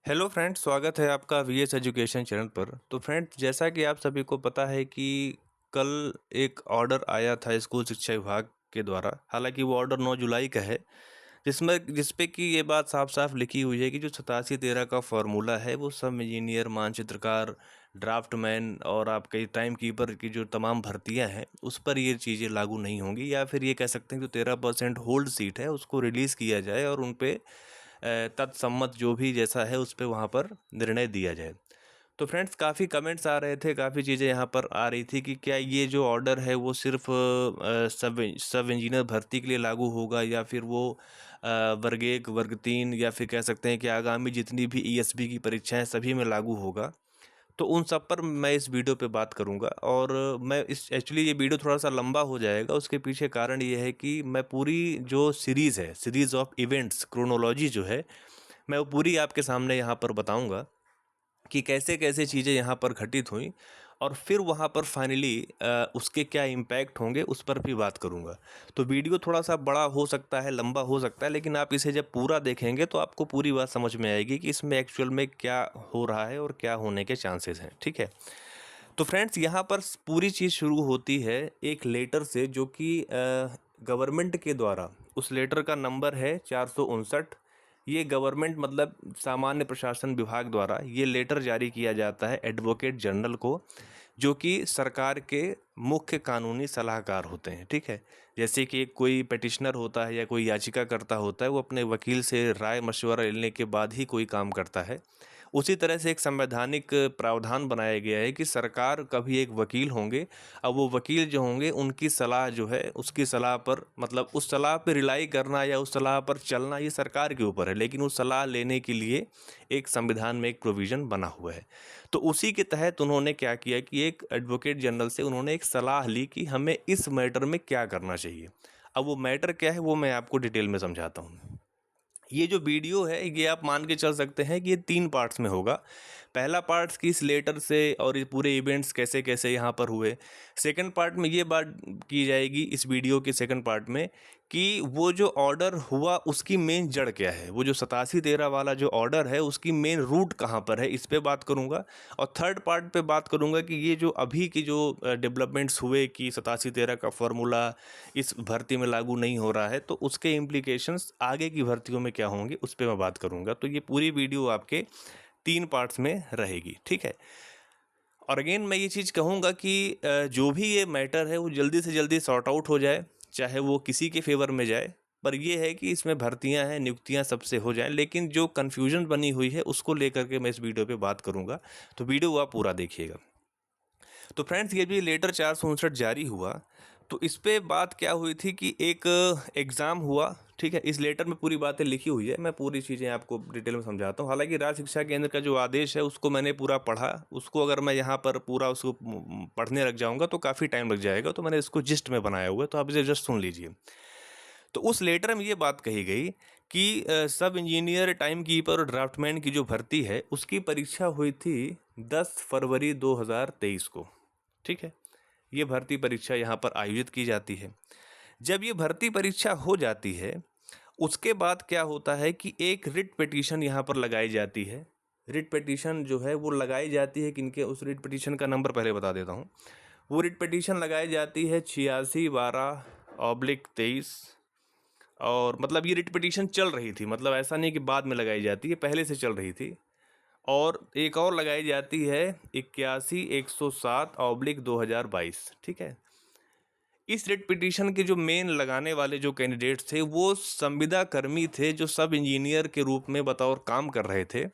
Hello friends, स्वागत है आपका वीएस एजुकेशन चैनल पर। तो फ्रेंड्स, जैसा कि आप सभी को पता है कि कल एक ऑर्डर आया था स्कूल शिक्षा विभाग के द्वारा। हालांकि वो ऑर्डर 9 जुलाई का है, जिसपे कि ये बात साफ साफ लिखी हुई है कि जो 8713 का फॉर्मूला है वो सब इंजीनियर, मानचित्रकार, ड्राफ्टमैन और आपके टाइम कीपर की जो तमाम भर्तियां हैं उस पर ये चीज़ें लागू नहीं होंगी, या फिर ये कह सकते हैं जो 13% होल्ड सीट है उसको रिलीज़ किया जाए और उन पे तत्सम्मत जो भी जैसा है उस पे वहाँ पर निर्णय दिया जाए। तो फ्रेंड्स, काफ़ी कमेंट्स आ रहे थे, काफ़ी चीज़ें यहाँ पर आ रही थी कि क्या ये जो ऑर्डर है वो सिर्फ सब इंजीनियर भर्ती के लिए लागू होगा, या फिर वो वर्ग 1, वर्ग 3, या फिर कह सकते हैं कि आगामी जितनी भी ईएसबी की परीक्षाएं सभी में लागू होगा। तो उन सब पर मैं इस वीडियो पे बात करूंगा। और मैं इस एक्चुअली ये वीडियो थोड़ा सा लंबा हो जाएगा। उसके पीछे कारण ये है कि मैं पूरी जो सीरीज़ है, सीरीज़ ऑफ इवेंट्स क्रोनोलॉजी जो है, मैं वो पूरी आपके सामने यहाँ पर बताऊंगा कि कैसे कैसे चीज़ें यहाँ पर घटित हुई, और फिर वहाँ पर फाइनली उसके क्या इम्पैक्ट होंगे उस पर भी बात करूँगा। तो वीडियो थोड़ा सा बड़ा हो सकता है, लंबा हो सकता है, लेकिन आप इसे जब पूरा देखेंगे तो आपको पूरी बात समझ में आएगी कि इसमें एक्चुअल में क्या हो रहा है और क्या होने के चांसेस हैं। ठीक है। तो फ्रेंड्स, यहाँ पर पूरी चीज़ शुरू होती है एक लेटर से, जो कि गवर्नमेंट के द्वारा, उस लेटर का नंबर है 459। ये गवर्नमेंट मतलब सामान्य प्रशासन विभाग द्वारा ये लेटर जारी किया जाता है एडवोकेट जनरल को, जो कि सरकार के मुख्य कानूनी सलाहकार होते हैं। ठीक है। जैसे कि कोई पिटिशनर होता है या कोई याचिकाकर्ता होता है, वो अपने वकील से राय मशवरा लेने के बाद ही कोई काम करता है। उसी तरह से एक संवैधानिक प्रावधान बनाया गया है कि सरकार का भी एक वकील होंगे। अब वो वकील जो होंगे उनकी सलाह जो है, उसकी सलाह पर मतलब उस सलाह पर रिलाई करना या उस सलाह पर चलना ये सरकार के ऊपर है, लेकिन उस सलाह लेने के लिए एक संविधान में एक प्रोविज़न बना हुआ है। तो उसी के तहत उन्होंने क्या किया कि एक एडवोकेट जनरल से उन्होंने एक सलाह ली कि हमें इस मैटर में क्या करना चाहिए। अब वो मैटर क्या है वो मैं आपको डिटेल में समझाता हूँ। ये जो वीडियो है ये आप मान के चल सकते हैं कि ये 3 पार्ट्स में होगा। पहला पार्ट्स कि इस लेटर से और ये पूरे इवेंट्स कैसे कैसे यहाँ पर हुए। सेकंड पार्ट में ये बात की जाएगी इस वीडियो के सेकंड पार्ट में कि वो जो ऑर्डर हुआ उसकी मेन जड़ क्या है, वो जो 8713 वाला जो ऑर्डर है उसकी मेन रूट कहाँ पर है, इस पे बात करूँगा। और थर्ड पार्ट पे बात करूँगा कि ये जो अभी की जो डेवलपमेंट्स हुए कि 8713 का फॉर्मूला इस भर्ती में लागू नहीं हो रहा है, तो उसके इम्प्लीकेशंस आगे की भर्तियों में क्या होंगे उस पर मैं बात करूँगा। तो ये पूरी वीडियो आपके 3 पार्ट्स में रहेगी। ठीक है। और अगेन मैं ये चीज़ कहूँगा कि जो भी ये मैटर है वो जल्दी से जल्दी सॉर्ट आउट हो जाए, चाहे वो किसी के फेवर में जाए। पर ये है कि इसमें भर्तियां हैं, नियुक्तियां सबसे हो जाएं, लेकिन जो कन्फ्यूजन बनी हुई है उसको लेकर के मैं इस वीडियो पे बात करूँगा। तो वीडियो आप पूरा देखिएगा। तो फ्रेंड्स, ये भी लेटर 459 जारी हुआ। तो इस पे बात क्या हुई थी कि एक एग्ज़ाम हुआ। ठीक है। इस लेटर में पूरी बातें लिखी हुई है, मैं पूरी चीज़ें आपको डिटेल में समझाता हूँ। हालांकि राज्य शिक्षा केंद्र का जो आदेश है उसको मैंने पूरा पढ़ा, उसको अगर मैं यहाँ पर पूरा उसको पढ़ने लग जाऊँगा तो काफ़ी टाइम लग जाएगा। तो मैंने इसको जिस्ट में बनाया हुआ है, तो आप इसे जस्ट सुन लीजिए। तो उस लेटर में ये बात कही गई कि सब इंजीनियर, टाइम कीपर और ड्राफ्टमैन की जो भर्ती है उसकी परीक्षा हुई थी 10 फरवरी 2023 को। ठीक है। ये भर्ती परीक्षा यहाँ पर आयोजित की जाती है। जब ये भर्ती परीक्षा हो जाती है उसके बाद क्या होता है कि एक रिट पिटीशन यहाँ पर लगाई जाती है। रिट पिटीशन जो है वो लगाई जाती है किनके, उस रिट पिटीशन का नंबर पहले बता देता हूँ। वो रिट पिटीशन लगाई जाती है 86/12/23। और मतलब ये रिट पिटीशन चल रही थी, मतलब ऐसा नहीं कि बाद में लगाई जाती है, पहले से चल रही थी। और एक और लगाई जाती है 81/107/2022। ठीक है। इस रिट पिटीशन के जो मेन लगाने वाले जो कैंडिडेट थे वो संविदा कर्मी थे, जो सब इंजीनियर के रूप में बतौर काम कर रहे थे।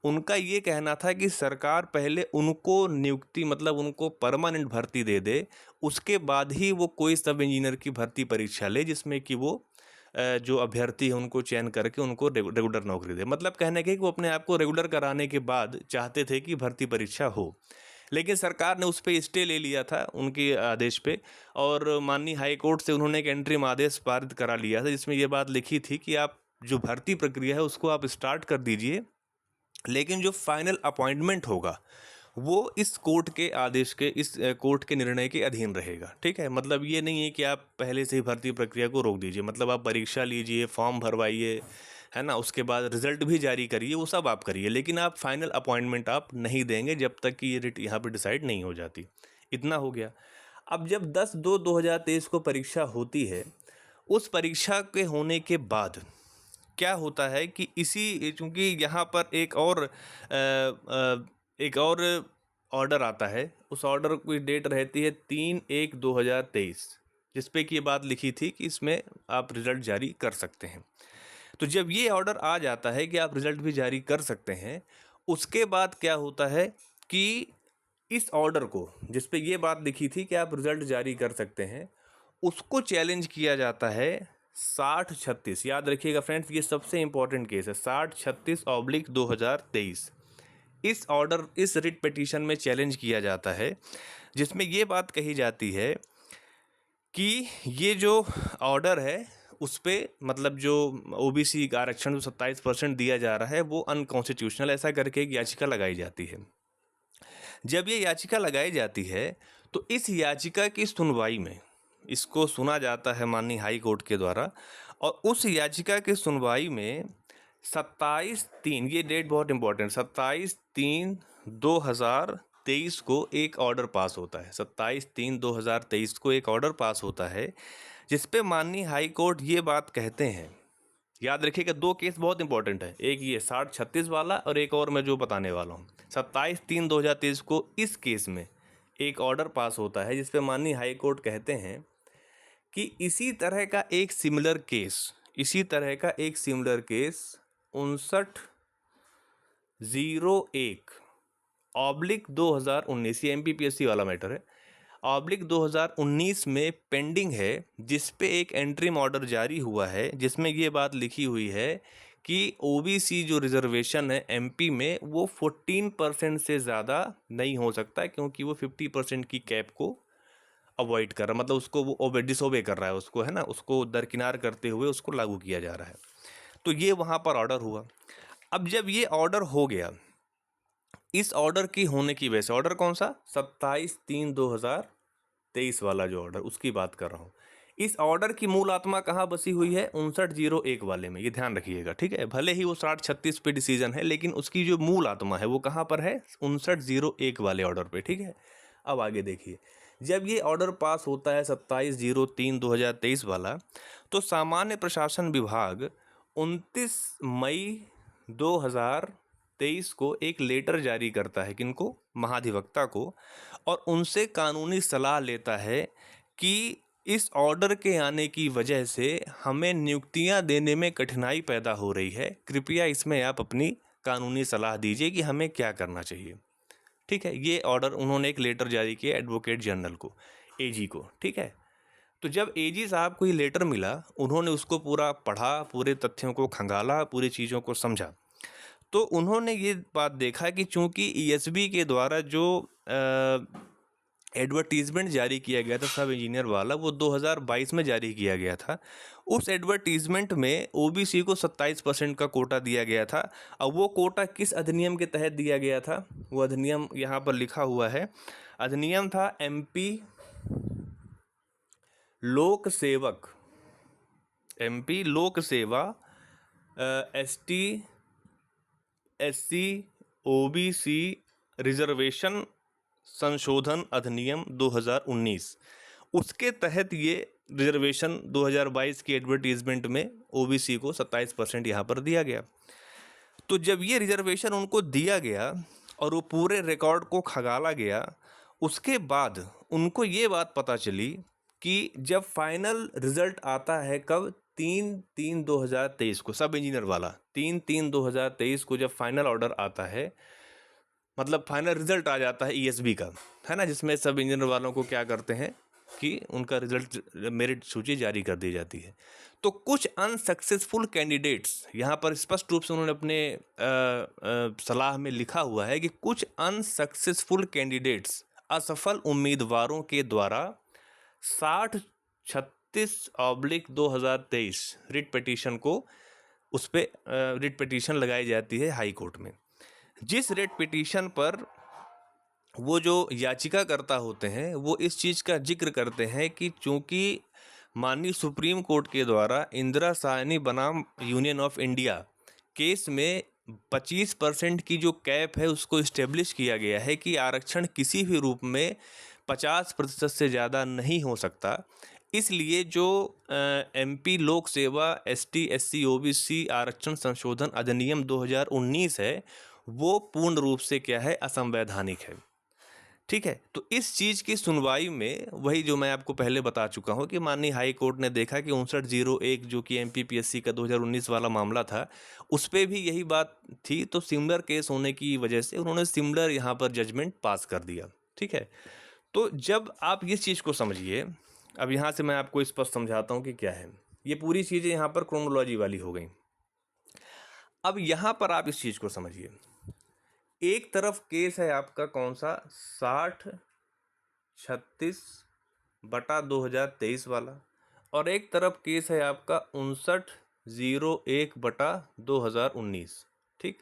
उनका ये कहना था कि सरकार पहले उनको नियुक्ति मतलब उनको परमानेंट भर्ती दे दे, उसके बाद ही वो कोई सब इंजीनियर की भर्ती परीक्षा ले, जिसमें कि वो जो अभ्यर्थी है उनको चयन करके उनको रेगुलर नौकरी दे। मतलब कहने के कि वो अपने आप को रेगुलर कराने के बाद चाहते थे कि भर्ती परीक्षा हो। लेकिन सरकार ने उस पर स्टे ले लिया था उनके आदेश पे, और माननीय हाई कोर्ट से उन्होंने एक एंट्रीम आदेश पारित करा लिया था, जिसमें ये बात लिखी थी कि आप जो भर्ती प्रक्रिया है उसको आप स्टार्ट कर दीजिए, लेकिन जो फाइनल अपॉइंटमेंट होगा वो इस कोर्ट के आदेश के, इस कोर्ट के निर्णय के अधीन रहेगा। ठीक है। मतलब ये नहीं है कि आप पहले से ही भर्ती प्रक्रिया को रोक दीजिए, मतलब आप परीक्षा लीजिए, फॉर्म भरवाइए, है ना, उसके बाद रिजल्ट भी जारी करिए, वो सब आप करिए, लेकिन आप फाइनल अपॉइंटमेंट आप नहीं देंगे जब तक कि ये रिट यहाँ पे डिसाइड नहीं हो जाती। इतना हो गया। अब जब 10/2/2023 को परीक्षा होती है, उस परीक्षा के होने के बाद क्या होता है कि इसी चूँकि यहाँ पर एक और ऑर्डर आता है, उस ऑर्डर की डेट रहती है 3/1/2023, जिस पे कि ये बात लिखी थी कि इसमें आप रिज़ल्ट जारी कर सकते हैं। तो जब ये ऑर्डर आ जाता है कि आप रिज़ल्ट भी जारी कर सकते हैं, उसके बाद क्या होता है कि इस ऑर्डर को, जिस पे ये बात लिखी थी कि आप रिज़ल्ट जारी कर सकते हैं, उसको चैलेंज किया जाता है 6036। याद रखिएगा फ्रेंड्स, ये सबसे इंपॉर्टेंट केस है, 6036/2023। इस रिट पिटीशन में चैलेंज किया जाता है, जिसमें ये बात कही जाती है कि ये जो ऑर्डर है उस पे मतलब जो ओबीसी का आरक्षण जो 27% दिया जा रहा है वो अनकॉन्स्टिट्यूशनल, ऐसा करके एक याचिका लगाई जाती है। जब ये याचिका लगाई जाती है तो इस याचिका की सुनवाई में इसको सुना जाता है माननीय हाई कोर्ट के द्वारा, और उस याचिका की सुनवाई में 27/3, ये डेट बहुत इंपॉर्टेंट, 27/3/2023 को एक ऑर्डर पास होता है। 27/3/2023 को एक ऑर्डर पास होता है, जिस पे माननीय हाई कोर्ट ये बात कहते हैं। याद रखिएगा, दो केस बहुत इंपॉर्टेंट है, एक ये 6036 वाला और एक और मैं जो बताने वाला हूँ। 27/3/2023 को इस केस में एक ऑर्डर पास होता है, जिस पे माननीय हाई कोर्ट कहते हैं कि इसी तरह का एक सिमिलर केस 5901/2019, ये एमपीपीएससी वाला मैटर है, /2019 में पेंडिंग है, जिस पे एक एंट्रीम ऑर्डर जारी हुआ है, जिसमें ये बात लिखी हुई है कि ओबीसी जो रिजर्वेशन है एमपी में वो 14% से ज़्यादा नहीं हो सकता, क्योंकि वो 50% की कैप को अवॉइड कर रहा है, मतलब उसको वो डिसोबे कर रहा है, उसको, है ना, उसको दरकिनार करते हुए उसको लागू किया जा रहा है। तो ये वहाँ पर ऑर्डर हुआ। अब जब ये ऑर्डर हो गया, इस ऑर्डर की होने की वजह से, ऑर्डर कौन सा, 27/3/2023 वाला जो ऑर्डर, उसकी बात कर रहा हूँ। इस ऑर्डर की मूल आत्मा कहाँ बसी हुई है, 5901 वाले में, ये ध्यान रखिएगा, ठीक है। भले ही वो 6036 पे डिसीजन है, लेकिन उसकी जो मूल आत्मा है वो कहाँ पर है, 5901 वाले ऑर्डर पे, ठीक है। अब आगे देखिए, जब ये ऑर्डर पास होता है 27/03/2023 वाला, तो सामान्य प्रशासन विभाग 29 मई 2023 को एक लेटर जारी करता है, किनको, महाधिवक्ता को, और उनसे कानूनी सलाह लेता है कि इस ऑर्डर के आने की वजह से हमें नियुक्तियां देने में कठिनाई पैदा हो रही है, कृपया इसमें आप अपनी कानूनी सलाह दीजिए कि हमें क्या करना चाहिए, ठीक है। ये ऑर्डर उन्होंने एक लेटर जारी किया एडवोकेट जनरल को, एजी को, ठीक है। तो जब एजी साहब को ये लेटर मिला, उन्होंने उसको पूरा पढ़ा, पूरे तथ्यों को खंगाला, पूरी चीज़ों को समझा, तो उन्होंने ये बात देखा कि चूंकि ईएसबी के द्वारा जो एडवर्टीज़मेंट जारी किया गया था सब इंजीनियर वाला, वो 2022 में जारी किया गया था। उस एडवर्टीज़मेंट में ओबीसी को 27% का कोटा दिया गया था। अब वो कोटा किस अधिनियम के तहत दिया गया था, वो अधिनियम यहाँ पर लिखा हुआ है। अधिनियम था एमपी लोक सेवक, एमपी लोक सेवा एसटी एससी ओबीसी रिजर्वेशन संशोधन अधिनियम 2019, उसके तहत ये रिजर्वेशन 2022 की एडवर्टीजमेंट में ओबीसी को 27% यहाँ पर दिया गया। तो जब ये रिजर्वेशन उनको दिया गया और वो पूरे रिकॉर्ड को खंगाला गया, उसके बाद उनको ये बात पता चली कि जब फाइनल रिजल्ट आता है कब, 3/3/2023 को, सब इंजीनियर वाला 3/3/2023 को जब फाइनल ऑर्डर आता है, मतलब फाइनल रिजल्ट आ जाता है ईएसबी का, है ना, जिसमें सब इंजीनियर वालों को क्या करते हैं कि उनका रिजल्ट, मेरिट सूची जारी कर दी जाती है। तो कुछ अनसक्सेसफुल कैंडिडेट्स, यहाँ पर स्पष्ट रूप से उन्होंने अपने सलाह में लिखा हुआ है कि कुछ अनसक्सेसफुल कैंडिडेट्स, असफल उम्मीदवारों के द्वारा 6036/2023 रिट पिटीशन को, उस पर रिट पिटीशन लगाई जाती है हाई कोर्ट में। जिस रिट पिटीशन पर वो जो याचिका करता होते हैं वो इस चीज़ का जिक्र करते हैं कि चूंकि माननीय सुप्रीम कोर्ट के द्वारा इंदिरा साहनी बनाम यूनियन ऑफ इंडिया केस में 25% की जो कैप है उसको इस्टेब्लिश किया गया है कि आरक्षण किसी भी रूप में 50% से ज़्यादा नहीं हो सकता। इसलिए जो एमपी लोक सेवा एसटी एससी ओबीसी आरक्षण संशोधन अधिनियम 2019 है, वो पूर्ण रूप से क्या है, असंवैधानिक है। ठीक है, तो इस चीज़ की सुनवाई में वही जो मैं आपको पहले बता चुका हूँ कि माननीय हाई कोर्ट ने देखा कि 5901 जो कि एमपीपीएससी का 2019 वाला मामला था, उस पे भी यही बात थी। तो सिमिलर केस होने की वजह से उन्होंने सिमिलर यहाँ पर जजमेंट पास कर दिया। ठीक है, तो जब आप इस चीज़ को समझिए, अब यहाँ से मैं आपको स्पष्ट समझाता हूँ कि क्या है। ये पूरी चीज़ें यहाँ पर क्रोनोलॉजी वाली हो गई। अब यहाँ पर आप इस चीज़ को समझिए, एक तरफ केस है आपका कौन सा, 6036/2023 वाला, और एक तरफ केस है आपका 5901/2019। ठीक,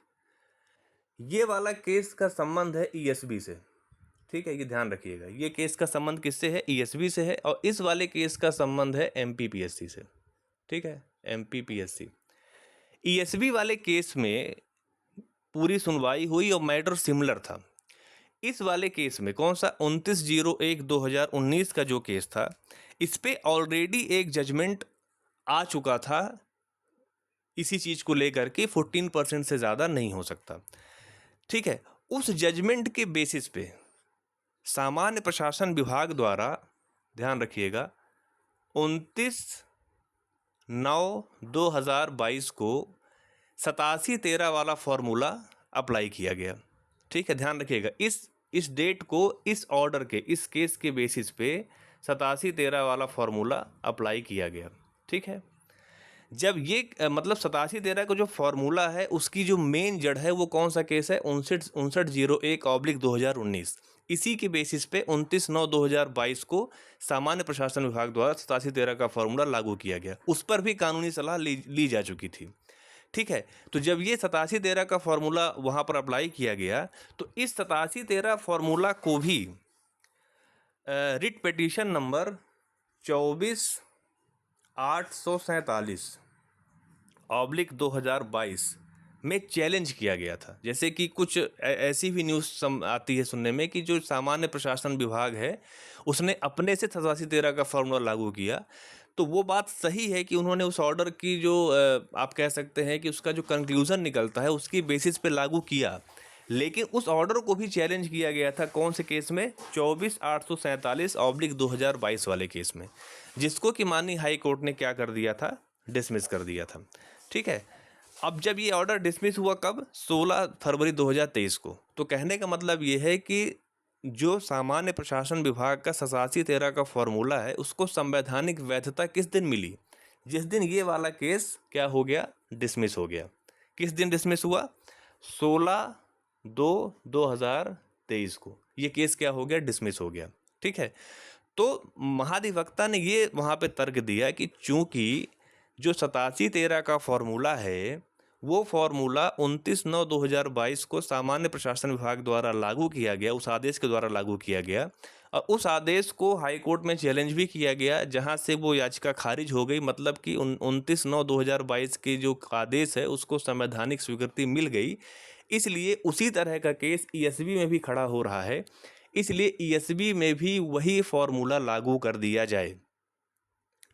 ये वाला केस का संबंध है ईएसबी से। ठीक है, ये ध्यान रखिएगा, ये केस का संबंध किससे है, ईएसबी से है, और इस वाले केस का संबंध है एमपीपीएससी से। ठीक है, एमपीपीएससी ईएसबी वाले केस में पूरी सुनवाई हुई और मैटर सिमिलर था। इस वाले केस में कौन सा, 29/01/2019 का जो केस था, इस पे ऑलरेडी एक जजमेंट आ चुका था इसी चीज़ को लेकर के 14% से ज़्यादा नहीं हो सकता। ठीक है, उस जजमेंट के बेसिस पे सामान्य प्रशासन विभाग द्वारा, ध्यान रखिएगा, 29/9/2022 को 8713 वाला फॉर्मूला अप्लाई किया गया। ठीक है, ध्यान रखिएगा, इस डेट को, इस ऑर्डर के, इस केस के बेसिस पे 8713 वाला फॉर्मूला अप्लाई किया गया। ठीक है, जब ये मतलब 8713 का जो फॉर्मूला है उसकी जो मेन जड़ है वो कौन सा केस है, 5901/2019। इसी के बेसिस पे 29/9/2022 को सामान्य प्रशासन विभाग द्वारा 8713 का फॉर्मूला लागू किया गया। उस पर भी कानूनी सलाह ली जा चुकी थी। ठीक है, तो जब ये 8713 का फॉर्मूला वहाँ पर अप्लाई किया गया, तो इस 8713 फॉर्मूला को भी रिट पिटीशन नंबर 24/847/2022 में चैलेंज किया गया था। जैसे कि कुछ ऐसी भी न्यूज़ आती है सुनने में कि जो सामान्य प्रशासन विभाग है उसने अपने से 8713 का फॉर्मूला लागू किया। तो वो बात सही है कि उन्होंने उस ऑर्डर की जो आप कह सकते हैं कि उसका जो कंक्लूजन निकलता है उसकी बेसिस पे लागू किया, लेकिन उस ऑर्डर को भी चैलेंज किया गया था कौन से केस में, 24/847/2022 वाले केस में, जिसको कि माननीय हाई कोर्ट ने क्या कर दिया था, डिसमिस कर दिया था। ठीक है, अब जब ये ऑर्डर डिसमिस हुआ कब, 16 फरवरी 2023 को, तो कहने का मतलब ये है कि जो सामान्य प्रशासन विभाग का 8713 का फॉर्मूला है उसको संवैधानिक वैधता किस दिन मिली, जिस दिन ये वाला केस क्या हो गया, डिसमिस हो गया। किस दिन डिसमिस हुआ, 16/2/2023 को ये केस क्या हो गया, डिसमिस हो गया। ठीक है, तो महाधिवक्ता ने ये वहाँ पे तर्क दिया कि चूंकि जो 8713 का फॉर्मूला है वो फॉर्मूला 29/9/2022 को सामान्य प्रशासन विभाग द्वारा लागू किया गया, उस आदेश के द्वारा लागू किया गया, और उस आदेश को हाई कोर्ट में चैलेंज भी किया गया, जहां से वो याचिका खारिज हो गई। मतलब कि 29/9/2022 के जो आदेश है उसको संवैधानिक स्वीकृति मिल गई। इसलिए उसी तरह का केस ईएसबी में भी खड़ा हो रहा है, इसलिए ईएसबी में भी वही फॉर्मूला लागू कर दिया जाए।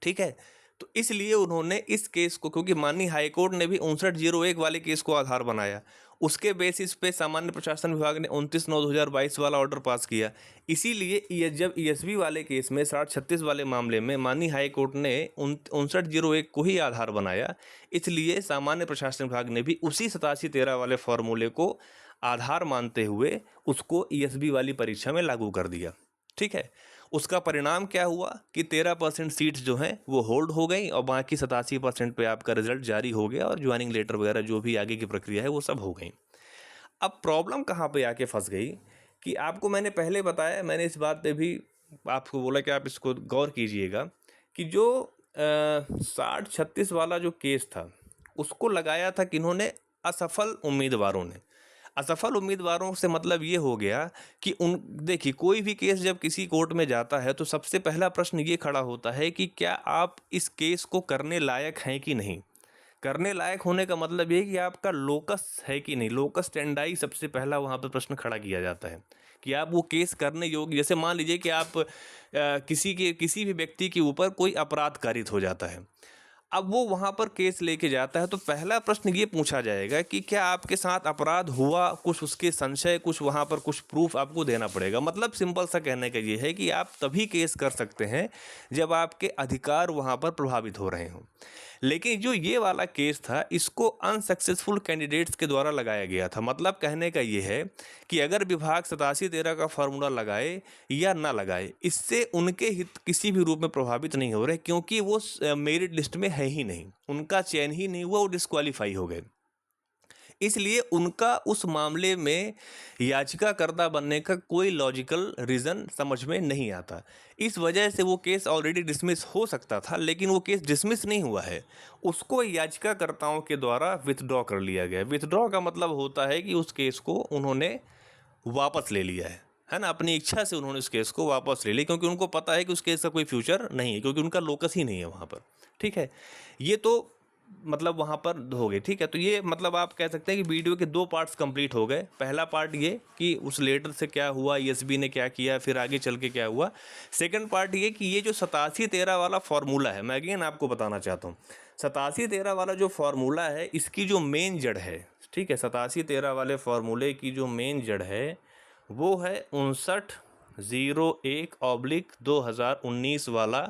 ठीक है, तो इसलिए उन्होंने इस केस को, क्योंकि माननीय हाईकोर्ट ने भी 5901 वाले केस को आधार बनाया, उसके बेसिस पे सामान्य प्रशासन विभाग ने 29/9/2022 वाला ऑर्डर पास किया। इसीलिए ये जब ईएसबी वाले केस में 6036 वाले मामले में माननीय हाईकोर्ट ने 5901 को ही आधार बनाया, इसलिए सामान्य प्रशासन विभाग ने भी उसी 8713 वाले फॉर्मूले को आधार मानते हुए उसको ईएसबी वाली परीक्षा में लागू कर दिया। ठीक है, उसका परिणाम क्या हुआ कि 13% सीट्स जो हैं वो होल्ड हो गई और बाकी 87% पे आपका रिजल्ट जारी हो गया और ज्वाइनिंग लेटर वगैरह जो भी आगे की प्रक्रिया है वो सब हो गई। अब प्रॉब्लम कहाँ पे आके फंस गई कि आपको मैंने पहले बताया, मैंने इस बात पे भी आपको बोला कि आप इसको गौर कीजिएगा कि जो 6036 वाला जो केस था उसको लगाया था किन्होंने, असफल उम्मीदवारों ने। असफल उम्मीदवारों से मतलब ये हो गया कि उन देखिए कोई भी केस जब किसी कोर्ट में जाता है तो सबसे पहला प्रश्न ये खड़ा होता है कि क्या आप इस केस को करने लायक हैं कि नहीं। करने लायक होने का मतलब ये कि आपका लोकस है कि नहीं, लोकस स्टैंडाई सबसे पहला वहाँ पर प्रश्न खड़ा किया जाता है कि आप वो केस करने योग्य। जैसे मान लीजिए कि आप किसी भी व्यक्ति के ऊपर कोई अपराध कारित हो जाता है, अब वो वहाँ पर केस लेके जाता है तो पहला प्रश्न ये पूछा जाएगा कि क्या आपके साथ अपराध हुआ, कुछ उसके संशय, कुछ वहाँ पर कुछ प्रूफ आपको देना पड़ेगा। मतलब सिंपल सा कहने का ये है कि आप तभी केस कर सकते हैं जब आपके अधिकार वहाँ पर प्रभावित हो रहे हों। लेकिन जो ये वाला केस था इसको अनसक्सेसफुल कैंडिडेट्स के द्वारा लगाया गया था। मतलब कहने का ये है कि अगर विभाग 8713 का फार्मूला लगाए या ना लगाए, इससे उनके हित किसी भी रूप में प्रभावित नहीं हो रहे, क्योंकि वो मेरिट लिस्ट में है ही नहीं, उनका चयन ही नहीं हुआ, वो डिस्क्वालीफाई हो गए। इसलिए उनका उस मामले में याचिकाकर्ता बनने का कोई लॉजिकल रीज़न समझ में नहीं आता। इस वजह से वो केस ऑलरेडी डिसमिस हो सकता था, लेकिन वो केस डिसमिस नहीं हुआ है, उसको याचिकाकर्ताओं के द्वारा विथड्रॉ कर लिया गया। विथड्रॉ का मतलब होता है कि उस केस को उन्होंने वापस ले लिया है ना, अपनी इच्छा से उन्होंने उस केस को वापस ले लिया, क्योंकि उनको पता है कि उस केस का कोई फ्यूचर नहीं है, क्योंकि उनका लोकस ही नहीं है वहाँ पर। ठीक है, ये तो मतलब वहाँ पर हो गए। ठीक है, तो ये मतलब आप कह सकते हैं कि वीडियो के दो पार्ट्स कंप्लीट हो गए। पहला पार्ट ये कि उस लेटर से क्या हुआ, ईएसबी ने क्या किया, फिर आगे चल के क्या हुआ। सेकंड पार्ट ये कि ये जो 8713 वाला फार्मूला है, मैं अगेन आपको बताना चाहता हूँ, 8713 वाला जो फार्मूला है इसकी जो मेन जड़ है, ठीक है, 8713 वाले फार्मूले की जो मेन जड़ है वो है 5901/2019 वाला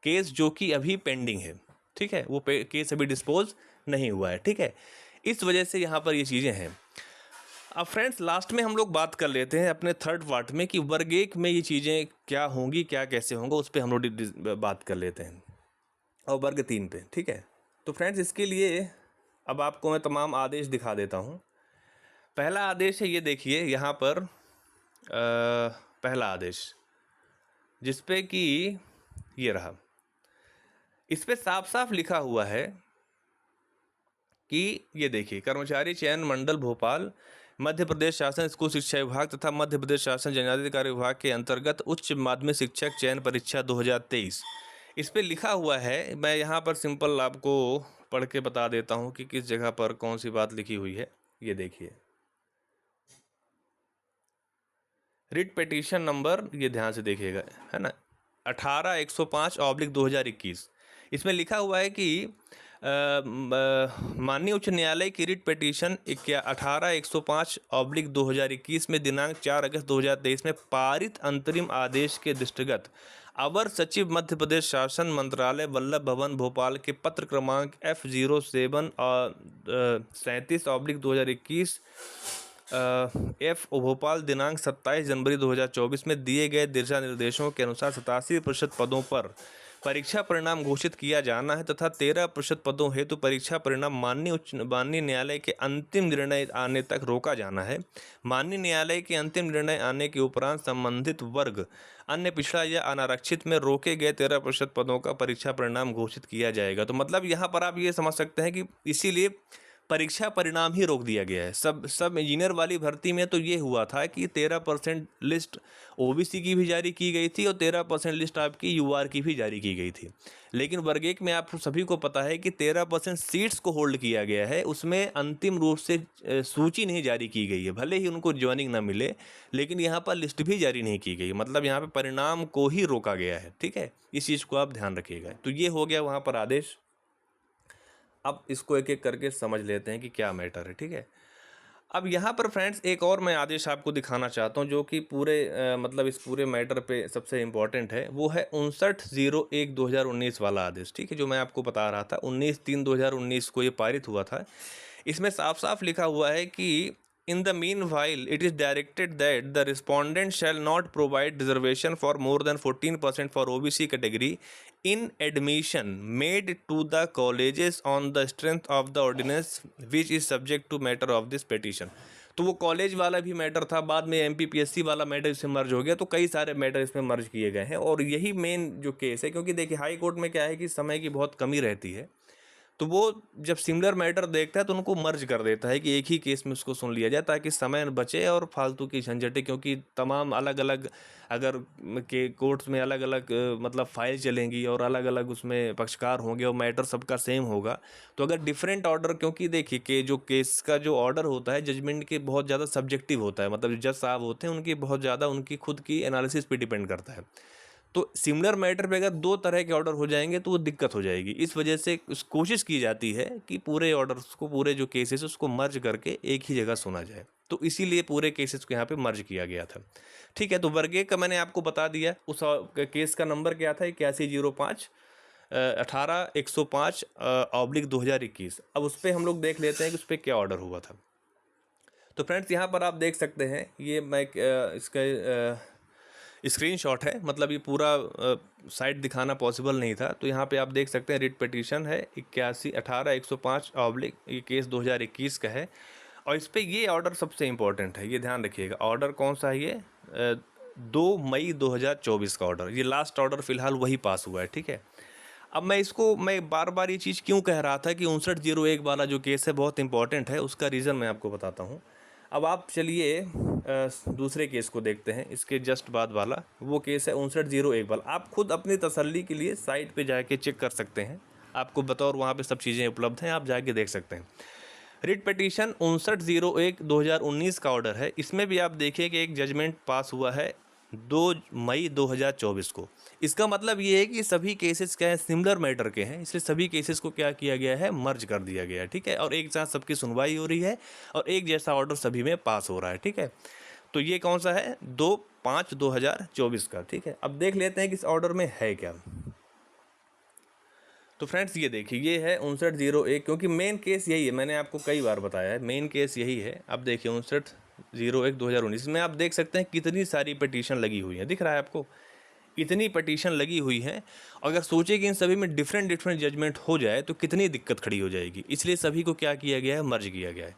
केस, जो कि अभी पेंडिंग है। ठीक है, वो केस अभी डिस्पोज नहीं हुआ है। ठीक है, इस वजह से यहाँ पर ये चीज़ें हैं। अब फ्रेंड्स लास्ट में हम लोग बात कर लेते हैं अपने थर्ड पार्ट में कि वर्ग 1 में ये चीज़ें क्या होंगी, क्या कैसे होंगे, उस पर हम लोग बात कर लेते हैं, और वर्ग 3 पे। ठीक है, तो फ्रेंड्स इसके लिए अब आपको मैं तमाम आदेश दिखा देता हूँ। पहला आदेश है, ये देखिए यहाँ पर पहला आदेश जिसपे कि ये रहा, इस पे साफ साफ लिखा हुआ है कि ये देखिए, कर्मचारी चयन मंडल भोपाल मध्य प्रदेश शासन स्कूल शिक्षा विभाग तथा मध्य प्रदेश शासन जनजातीय विभाग के अंतर्गत उच्च माध्यमिक शिक्षक चयन परीक्षा 2023, इस पे लिखा हुआ है। मैं यहाँ पर सिंपल आपको पढ़ के बता देता हूँ कि किस जगह पर कौन सी बात लिखी हुई है। ये देखिए, रिट पिटीशन नंबर, ये ध्यान से देखिएगा, है ना, 18/105/2021। इसमें लिखा हुआ है कि माननीय उच्च न्यायालय की रिट पिटीशन 18/105/2021 में दिनांक 4 अगस्त 2023 में पारित अंतरिम आदेश के दृष्टिगत अवर सचिव मध्य प्रदेश शासन मंत्रालय वल्लभ भवन भोपाल के पत्र क्रमांक F07/37/2021 एफ भोपाल दिनांक 27 जनवरी 2024 में दिए गए दिशा निर्देशों के अनुसार 87% पदों पर परीक्षा परिणाम घोषित किया जाना है तथा 13% पदों हेतु परीक्षा परिणाम माननीय न्यायालय के अंतिम निर्णय आने तक रोका जाना है। माननीय न्यायालय के अंतिम निर्णय आने के उपरांत संबंधित वर्ग अन्य पिछड़ा या अनारक्षित में रोके गए 13% पदों का परीक्षा परिणाम घोषित किया जाएगा। तो मतलब यहाँ पर आप ये समझ सकते हैं कि इसीलिए परीक्षा परिणाम ही रोक दिया गया है। सब इंजीनियर वाली भर्ती में तो ये हुआ था कि 13% लिस्ट ओबीसी की भी जारी की गई थी और 13% लिस्ट आपकी यूआर की भी जारी की गई थी। लेकिन वर्ग 1 में आप सभी को पता है कि 13% सीट्स को होल्ड किया गया है, उसमें अंतिम रूप से सूची नहीं जारी की गई है। भले ही उनको ज्वाइनिंग ना मिले, लेकिन यहाँ पर लिस्ट भी जारी नहीं की गई, मतलब यहाँ पर परिणाम को ही रोका गया है। ठीक है, इस चीज़ को आप ध्यान रखिएगा। तो ये हो गया वहाँ पर आदेश। अब इसको एक एक करके समझ लेते हैं कि क्या मैटर है। ठीक है, अब यहाँ पर फ्रेंड्स एक और मैं आदेश आपको दिखाना चाहता हूँ जो कि पूरे मतलब इस पूरे मैटर पे सबसे इम्पॉर्टेंट है। वो है 5901/2019 वाला आदेश। ठीक है, जो मैं आपको बता रहा था, 19/3/2019 को ये पारित हुआ था। इसमें साफ साफ लिखा हुआ है कि in the meanwhile it is directed that the respondent shall not provide reservation for more than 14% for OBC category in admission made to the colleges on the strength of the ordinance which is subject to matter of this petition। तो वो college वाला भी matter था, बाद में MPPSC वाला matter इसमें मर्ज हो गया, तो कई सारे मैटर इसमें मर्ज किए गए हैं। और यही मेन जो केस है, क्योंकि देखिए हाई कोर्ट में क्या है कि समय की बहुत कमी रहती है, तो वो जब सिमिलर मैटर देखता है तो उनको मर्ज कर देता है कि एक ही केस में उसको सुन लिया जाए, ताकि समय बचे और फालतू की झंझटें, क्योंकि तमाम अलग अलग अगर के कोर्ट्स में अलग अलग मतलब फाइल चलेंगी और अलग अलग उसमें पक्षकार होंगे और मैटर सबका सेम होगा। तो अगर डिफरेंट ऑर्डर, क्योंकि देखिए कि जो केस का जो ऑर्डर होता है जजमेंट के बहुत ज़्यादा सब्जेक्टिव होता है, मतलब जो जज साहब होते हैं उनकी बहुत ज़्यादा उनकी खुद की एनालिसिस पे डिपेंड करता है। तो सिमिलर मैटर पे अगर दो तरह के ऑर्डर हो जाएंगे तो वो दिक्कत हो जाएगी। इस वजह से कोशिश की जाती है कि पूरे ऑर्डर्स को, पूरे जो केसेस उसको मर्ज करके एक ही जगह सुना जाए। तो इसीलिए पूरे केसेस को यहाँ पे मर्ज किया गया था। ठीक है, तो वर्ग एक का मैंने आपको बता दिया, उस केस का नंबर क्या था, 8105 18/105/2021। अब उस पर हम लोग देख लेते हैं कि उस पर क्या ऑर्डर हुआ था। तो फ्रेंड्स यहाँ पर आप देख सकते हैं, ये मैं इसका स्क्रीनशॉट है, मतलब ये पूरा साइट दिखाना पॉसिबल नहीं था। तो यहाँ पे आप देख सकते हैं रिट पिटीशन है 81/18/105 ये केस 2021 का है। और इस पे ये ऑर्डर सबसे इम्पोर्टेंट है, ये ध्यान रखिएगा। ऑर्डर कौन सा है ये? 2 मई 2024 का ऑर्डर, ये लास्ट ऑर्डर फिलहाल वही पास हुआ है। ठीक है, अब मैं बार बार ये चीज़ क्यों कह रहा था कि 5901 वाला जो केस है बहुत इंपॉर्टेंट है, उसका रीज़न मैं आपको बताता हूँ। अब आप चलिए दूसरे केस को देखते हैं, इसके जस्ट बाद वाला वो केस है 5901 वाला। आप खुद अपनी तसल्ली के लिए साइट पे जाके चेक कर सकते हैं, आपको बतौर वहाँ पे सब चीज़ें उपलब्ध हैं, आप जाके देख सकते हैं। रिट पिटीशन 5901/2019 का ऑर्डर है। इसमें भी आप देखिए कि एक जजमेंट पास हुआ है 2 मई 2024 को। इसका मतलब ये है कि सभी केसेस क्या है, सिमिलर मैटर के हैं, इसलिए सभी केसेस को क्या किया गया है, मर्ज कर दिया गया है। ठीक है, और एक साथ सबकी सुनवाई हो रही है और एक जैसा ऑर्डर सभी में पास हो रहा है। ठीक है, तो ये कौन सा है? 2/5/2024 का। ठीक है, अब देख लेते हैं कि इस ऑर्डर में है क्या। तो फ्रेंड्स ये देखिए, ये है 5901, क्योंकि मेन केस यही है, मैंने आपको कई बार बताया है मेन केस यही है। अब देखिए 5901/2019 में आप देख सकते हैं कितनी सारी पिटीशन लगी हुई है, दिख रहा है आपको? इतनी पिटीशन लगी हुई है। अगर सोचे कि इन सभी में डिफरेंट डिफरेंट जजमेंट हो जाए तो कितनी दिक्कत खड़ी हो जाएगी, इसलिए सभी को क्या किया गया है, मर्ज किया गया है।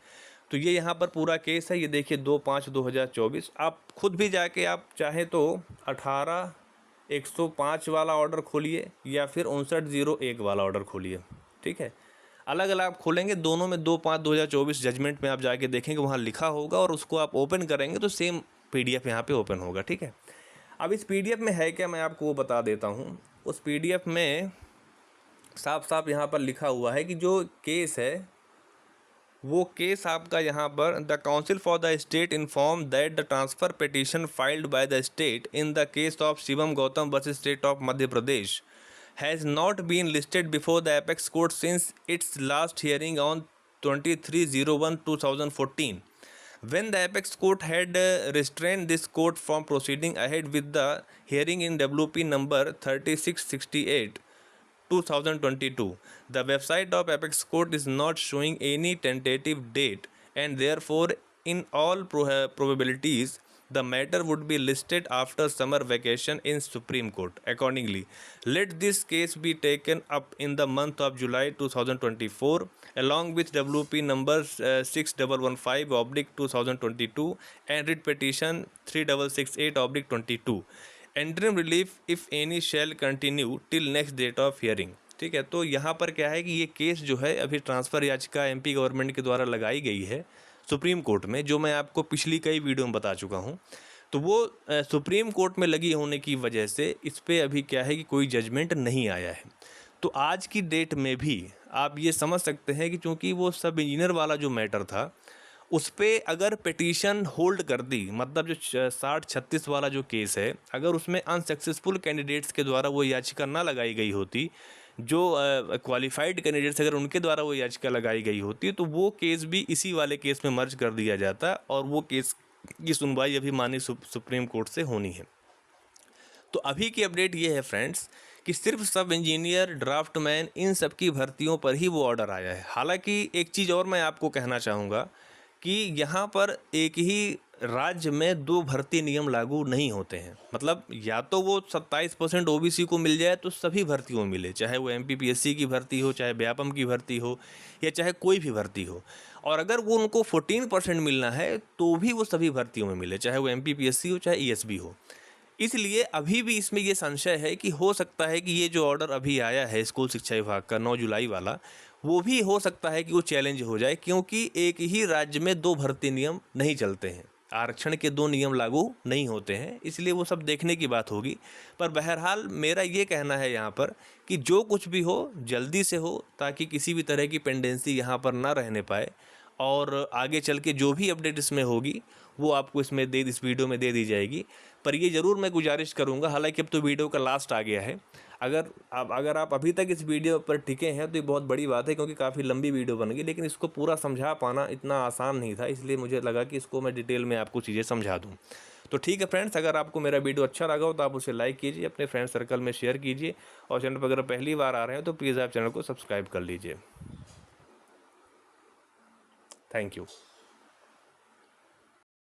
तो ये यहाँ पर पूरा केस है, ये देखिए 2/5/2024। आप खुद भी जाके आप चाहे तो 18/105 वाला ऑर्डर खोलिए या फिर 5901 वाला ऑर्डर खोलिए। ठीक है, अलग अलग आप खोलेंगे, दोनों में 2/5/2024 जजमेंट में आप जाके देखेंगे, वहाँ लिखा होगा और उसको आप ओपन करेंगे तो सेम PDF यहाँ पे ओपन होगा। ठीक है, अब इस PDF में है क्या, मैं आपको वो बता देता हूँ। उस PDF में साफ साफ यहाँ पर लिखा हुआ है कि जो केस है वो केस आपका यहाँ पर, the counsel for the state inform that the transfer petition filed by the state in the case of Shivam Gautam versus state of Madhya Pradesh has not been listed before the apex court since its last hearing on 23/01/2014. When the apex court had restrained this court from proceeding ahead with the hearing in WP number 3668 2022, the website of apex court is not showing any tentative date, and therefore in all probabilities the matter would be listed after summer vacation in Supreme Court. Accordingly, let this case be taken up in the month of July 2024 along with WP number 6115/2022 and writ petition 3668/22. Interim relief if any shall continue till next date of hearing. ठीक है, तो यहाँ पर क्या है कि ये case जो है अभी ट्रांसफ़र याचिका MP गवर्नमेंट के द्वारा लगाई गई है सुप्रीम कोर्ट में, जो मैं आपको पिछली कई वीडियो में बता चुका हूँ। तो वो सुप्रीम कोर्ट में लगी होने की वजह से इस पर अभी क्या है कि कोई जजमेंट नहीं आया है। तो आज की डेट में भी आप ये समझ सकते हैं कि चूँकि वो सब इंजीनियर वाला जो मैटर था उस पर अगर पिटीशन होल्ड कर दी, मतलब जो 6036 वाला जो केस है, अगर उसमें अनसक्सेसफुल कैंडिडेट्स के द्वारा वो याचिका ना लगाई गई होती, जो क्वालिफाइड कैंडिडेट्स अगर उनके द्वारा वो याचिका लगाई गई होती, तो वो केस भी इसी वाले केस में मर्ज कर दिया जाता और वो केस की सुनवाई अभी माननीय सुप्रीम कोर्ट से होनी है। तो अभी की अपडेट ये है फ्रेंड्स कि सिर्फ सब इंजीनियर, ड्राफ्टमैन, इन सब की भर्तियों पर ही वो ऑर्डर आया है। हालांकि एक चीज़ और मैं आपको कहना चाहूँगा कि यहाँ पर एक ही राज्य में दो भर्ती नियम लागू नहीं होते हैं। मतलब या तो वो 27% OBC को मिल जाए तो सभी भर्तियों में मिले, चाहे वो MPPSC की भर्ती हो, चाहे व्यापम की भर्ती हो, या चाहे कोई भी भर्ती हो। और अगर वो उनको 14% मिलना है तो भी वो सभी भर्तियों में मिले, चाहे वो MPPSC हो, चाहे ESB हो। इसलिए अभी भी इसमें ये संशय है कि हो सकता है कि ये जो ऑर्डर अभी आया है स्कूल शिक्षा विभाग का 9 जुलाई वाला, वो भी हो सकता है कि वो चैलेंज हो जाए, क्योंकि एक ही राज्य में 2 भर्ती नियम नहीं चलते हैं, आरक्षण के 2 नियम लागू नहीं होते हैं, इसलिए वो सब देखने की बात होगी। पर बहरहाल मेरा ये कहना है यहाँ पर कि जो कुछ भी हो जल्दी से हो, ताकि किसी भी तरह की पेंडेंसी यहाँ पर ना रहने पाए, और आगे चल के जो भी अपडेट इसमें होगी वो आपको इस वीडियो में दे दी जाएगी। पर ये ज़रूर मैं गुजारिश करूँगा, हालांकि अब तो वीडियो का लास्ट आ गया है, अगर आप अभी तक इस वीडियो पर टिके हैं तो ये बहुत बड़ी बात है, क्योंकि काफ़ी लंबी वीडियो बन गई, लेकिन इसको पूरा समझा पाना इतना आसान नहीं था, इसलिए मुझे लगा कि इसको मैं डिटेल में आपको चीज़ें समझा दूँ। तो ठीक है फ्रेंड्स, अगर आपको मेरा वीडियो अच्छा लगा हो तो आप उसे लाइक कीजिए, अपने फ्रेंड सर्कल में शेयर कीजिए, और चैनल पर अगर पहली बार आ रहे हैं तो प्लीज़ आप चैनल को सब्सक्राइब कर लीजिए। Thank you.